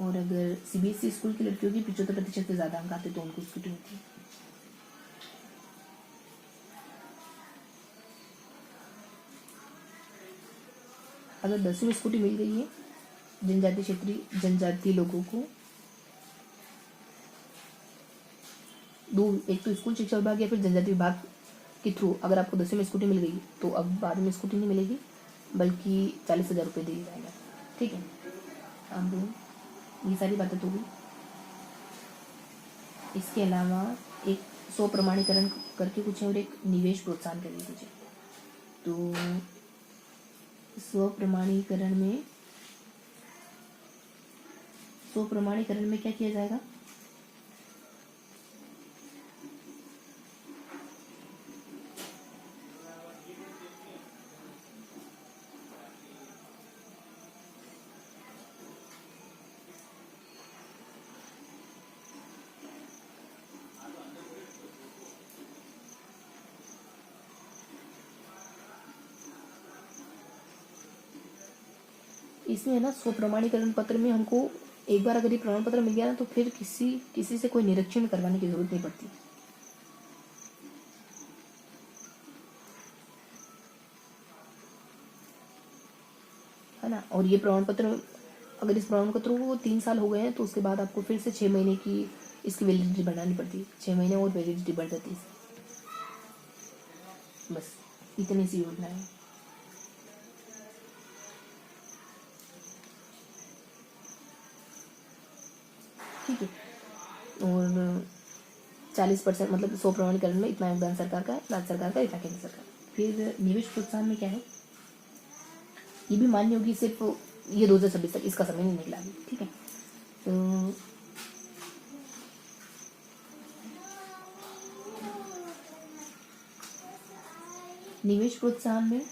और अगर सीबीएसई स्कूल की लड़कियों की 75% से ज़्यादा अंक आते तो उनको स्कूटी मिलती है। अगर 10वीं में स्कूटी मिल गई है जनजातीय लोगों को, एक तो स्कूल शिक्षा विभाग या फिर जनजाति विभाग के थ्रू अगर आपको 10वीं में स्कूटी मिल गई तो अब बाद में स्कूटी नहीं मिलेगी, बल्कि 40,000 रुपये दिए जाएगा, ठीक है। अब ये सारी बातें तो हुई। इसके अलावा एक स्व प्रमाणीकरण करके कुछ है, और एक निवेश प्रोत्साहन करके कुछ है। तो स्व प्रमाणीकरण में क्या किया जाएगा, इसमें है ना, स्व प्रमाणीकरण पत्र में हमको एक बार अगर ये प्रमाण पत्र मिल गया ना तो फिर किसी से कोई निरीक्षण करवाने की जरूरत नहीं पड़ती, है ना। और ये प्रमाण पत्र, अगर इस प्रमाण पत्र को 3 साल हो गए हैं तो उसके बाद आपको फिर से 6 महीने की इसकी वैलिडिटी बढ़ानी पड़ती है, 6 महीने और वैलिडिटी बढ़ जाती है। बस इतनी सी योजना है। और 40% मतलब 100 प्रमाणीकरण में इतना योगदान सरकार का है, राज्य सरकार का, इतना केंद्र सरकार। फिर निवेश प्रोत्साहन में क्या है, ये भी मान्य होगी, सिर्फ ये 2026 तक, इसका समय नहीं निकला अभी, ठीक है। तो निवेश प्रोत्साहन में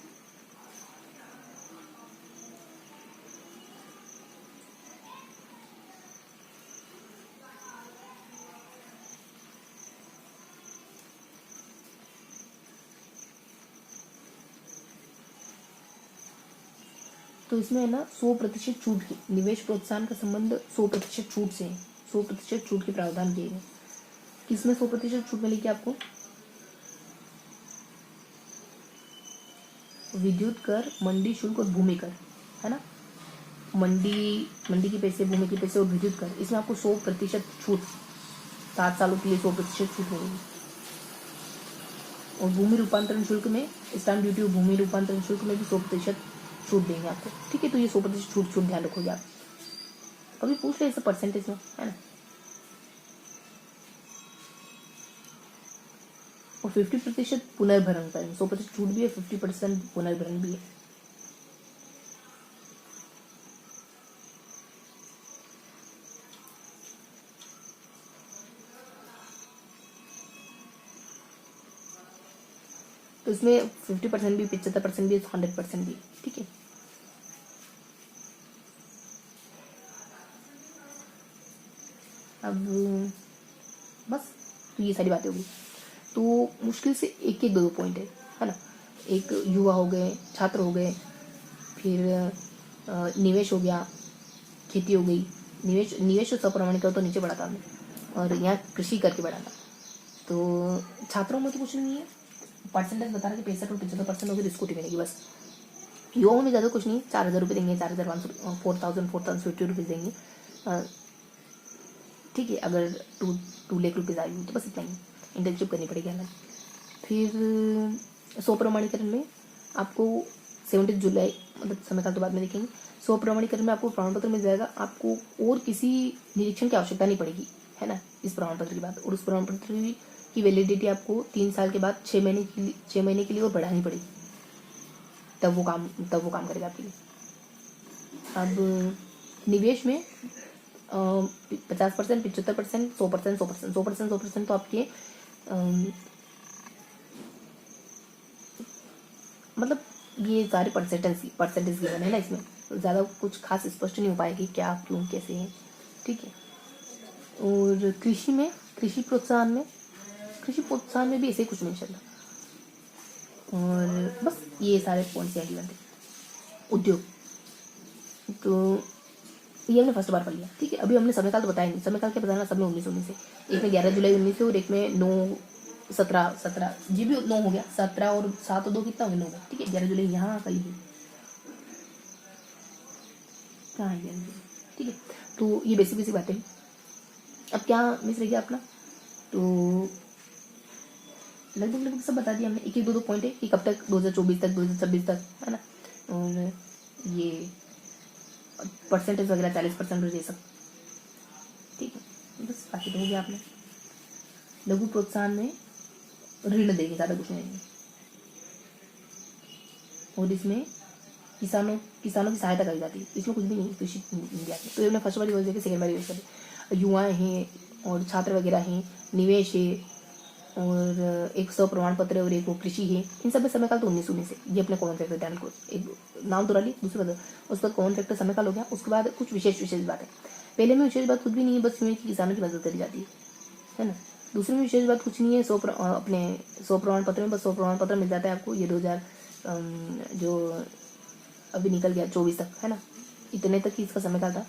तो इसमें है ना 100% छूट की, निवेश प्रोत्साहन का संबंध 100% छूट से है, 100% छूट के प्रावधान किए गए। किसमें 100% छूट मिलेगी आपको, विद्युत कर, मंडी शुल्क और भूमि कर, है ना। मंडी के पैसे, भूमि के पैसे और विद्युत कर, इसमें आपको 100% छूट, 7 सालों के लिए 100% छूट मिलेगी। और भूमि रूपांतरण शुल्क में, स्टाम्प ड्यूटी और भूमि रूपांतरण शुल्क में भी 100% छूट देंगे आपको, ठीक है। तो ये 100% छूट ध्यान रखोगे आप, कभी पूछ ले इसे परसेंटेज में, है ना। और 50% पुनर्भरण पर, 100% छूट भी है, 50% पुनर्भरण भी है। तो इसमें 50% भी, 75% भी, 100% भी, ठीक है। अब बस, तो ये सारी बातें होगी। तो मुश्किल से एक एक दो पॉइंट है ना। एक युवा हो गए, छात्र हो गए, फिर निवेश हो गया, खेती हो गई। निवेश तो प्रमाणीकरण तो नीचे बढ़ाता हमने, और यहाँ कृषि करके बढ़ाना। तो छात्रों में तो कुछ नहीं है, परसेंटेज बता रहे थे 65 और 75% हो गई, स्कूटी मिलेगी बस। युवाओं में ज़्यादा कुछ नहीं, 4,000 रुपये देंगे, 4,500, 4,050 रुपीज़ देंगे, ठीक है। अगर 2 लाख रुपीज़ आई हुई तो बस इतना ही, इंटर्नशिप करनी पड़ेगी अलग। फिर 100 प्रमाणीकरण में आपको 17 जुलाई, मतलब समय काल तो बाद में देखेंगे। 100 प्रमाणीकरण में आपको प्रमाण पत्र मिल जाएगा, आपको और किसी निरीक्षण की आवश्यकता नहीं पड़ेगी, है ना, इस प्रमाण पत्र के बाद। और उस प्रमाण पत्र की वैलिडिटी आपको 3 साल के बाद 6 महीने के लिए और बढ़ानी पड़ेगी, तब वो काम करेगा आपके लिए। अब निवेश में 50%, 75%, 100%, 100% तो आपके मतलब ये सारे परसेंटेज गिवन है ना, इसमें ज़्यादा कुछ खास स्पष्ट नहीं हो पाएगी क्या, क्यों, कैसे है, ठीक है। और कृषि प्रोत्साहन में भी ऐसे कुछ नहीं चल रहा। और बस ये सारे पॉइंट्स यहाँ गिवन थे। उद्योग, तो ये हमने फर्स्ट बार पढ़ लिया, ठीक है। अभी हमने समय काल तो बताया नहीं, समय काल क्या बताना, सब में 19 से, एक में 11 जुलाई 19 से, और एक में 17 जी भी 9 हो गया, 17 और 7 और 2 कितना हो गया, 9 हो गया, ठीक है। 11 जुलाई यहाँ कहीं भी कहाँ है 11 जुलाई, ठीक है। तो ये बेसिक बातें। अब क्या मिस रह गया अपना, तो लगभग सब बता दिया हमने। एक दो पॉइंट है कि कब तक, 2024 तक, 2026 तक, है ना। और ये परसेंटेज वगैरह 40% ये सब, ठीक है। बस बाकी तो हो गया आपने। लघु प्रोत्साहन में ऋण देंगे, ज़्यादा कुछ नहीं देंगे। और इसमें किसानों की सहायता करी जाती है, इसमें कुछ भी नहीं कृषि इंडिया में। तो ये फर्स्ट बार यूज करके सेकेंड बार यूज करें। युवा हैं और छात्र वगैरह हैं, निवेश है, और 100 प्रमाण पत्र और एक वो कृषि है। इन सब में समय काल तो 19 से, ये अपने कॉमन फैक्टर ध्यान को, एक नाम तो डाली, दूसरी बात उसके बाद कॉमन फैक्टर समय काल हो गया। उसके बाद कुछ विशेष बात है। पहले में विशेष बात कुछ भी नहीं है, बस यूँ कि किसानों की मदद करी जाती है ना। दूसरे में विशेष बात कुछ नहीं है, 100 प्रमाण पत्र में बस 100 प्रमाण पत्र मिल जाता है आपको। ये 2000 जो अभी निकल गया 24 तक, है ना, इतने तक ही इसका समय काल था।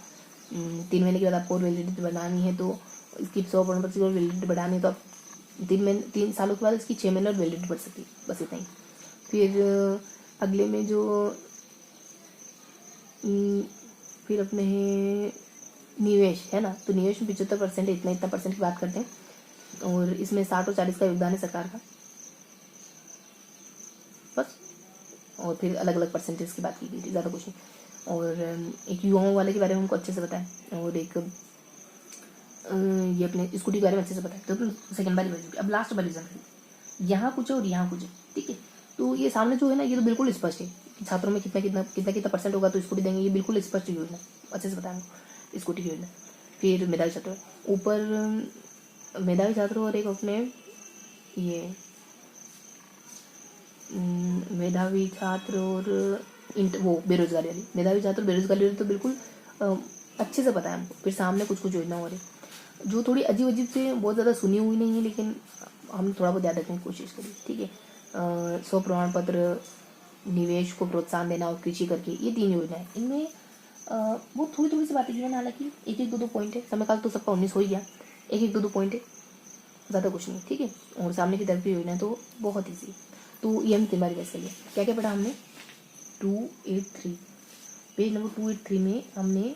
3 महीने के बाद आपको और वैलिडिटी बढ़ानी है, तो इसकी 100 प्रमाण पत्र की और वैलिडिटी बढ़ानी है, तो आप 3 सालों के बाद इसकी 6 महीने और वैलिडिटी बढ़ सकती है, बस इतना ही। फिर अगले में जो फिर अपने निवेश है ना, तो निवेश में 75% है, इतना परसेंट की बात करते हैं। और इसमें 60 और 40 का योगदान है सरकार का, बस। और फिर अलग अलग परसेंटेज की बात की गई थी, ज़्यादा कुछ नहीं। और एक युवाओं वाले के बारे में हमको अच्छे से बताया, और एक ये अपने स्कूटी के बारे में अच्छे से पता है, तो अपने सेकंड वाली वैल्यू। अब लास्ट वाली एग्जाम्पल, यहाँ कुछ है और यहाँ कुछ है, ठीक है। तो ये सामने जो है ना, ये तो बिल्कुल स्पष्ट है कि छात्रों में कितना कितना कितना कितना परसेंट होगा तो स्कूटी देंगे, ये बिल्कुल स्पष्ट योजना, अच्छे से बताएंगे स्कूटी की योजना। फिर मेधावी छात्र, ऊपर मेधावी छात्र और एक अपने ये मेधावी छात्र और वो बेरोजगारी वाली, मेधावी छात्र बेरोजगारी वाली तो बिल्कुल अच्छे से पता है हमको। फिर सामने कुछ कुछ योजना हो रही जो थोड़ी अजीब अजीब से, बहुत ज़्यादा सुनी हुई नहीं है, लेकिन हम थोड़ा बहुत याद रखने की कोशिश करिए, ठीक है। 100 प्रमाण पत्र, निवेश को प्रोत्साहन देना और कृषि करके, ये 3 योजनाएं। इनमें वो थोड़ी थोड़ी सी बातें की है, हालांकि एक एक दो दो पॉइंट है, समय काल तो सबका 19 हो ही गया, एक एक दो दो पॉइंट है, ज़्यादा कुछ नहीं, ठीक है। और सामने की तरफ की योजना तो बहुत ईजी। तो ये हम 3 बार रिवाइज कर लिया। क्या क्या पढ़ा हमने? 283 पेज नंबर 283 में हमने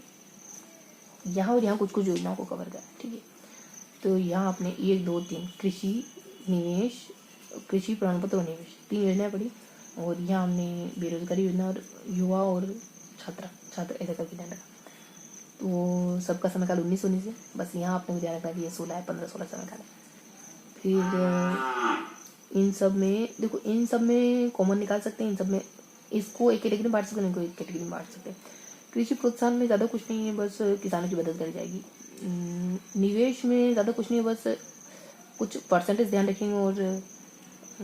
यहाँ और यहाँ कुछ कुछ योजनाओं को कवर किया, ठीक है। तो यहाँ आपने 1 2 3 कृषि, निवेश, कृषि प्रमाण पत्र और निवेश, 3 योजनाएं पढ़ी। और यहाँ हमने बेरोजगारी योजना और युवा और छात्र ऐसा करके ध्यान रखा। तो सबका समय काल 1919 है, बस यहाँ आपने ध्यान रखना कि ये 16 है, 15-16 समय काल है। फिर इन सब में देखो, इन सब में कॉमन निकाल सकते हैं, इन सब में इसको एक कैटेगरी में बांट सकते हैं, इनको एक कैटेगरी में बांट सकते हैं। कृषि प्रोत्साहन में ज़्यादा कुछ नहीं है, बस किसानों की मदद करी जाएगी। निवेश में ज़्यादा कुछ नहीं है, बस कुछ परसेंटेज ध्यान रखेंगे और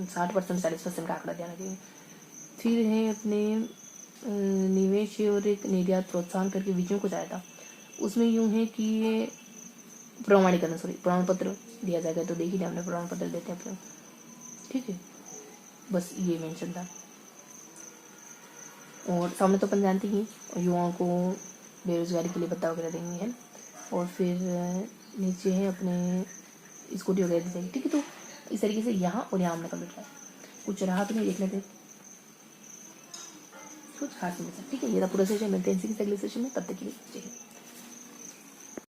60% 40% का आंकड़ा ध्यान रखेंगे। फिर है अपने निवेश और एक निर्यात प्रोत्साहन करके विषयों को जाएगा। उसमें यूँ है कि ये प्रमाण पत्र दिया जाएगा, तो देखिए हमने प्रमाण पत्र देते हैं अपने, ठीक है। बस ये मेंशन था। और सामने तो अपन जानते ही, युवाओं को बेरोजगारी के लिए भत्ता वगैरह देंगे, है। और फिर नीचे है अपने स्कूटी वगैरह दी जाएगी, ठीक है। तो इस तरीके से यहाँ और यहाँ हमने कम्प्लीट किया। कुछ रहा तो नहीं, देख लेते कुछ खास नहीं, ठीक है। ये था पूरा सेशन। मिलते हैं इसी के अगले सेशन में, तब तक के लिए जय हिंद।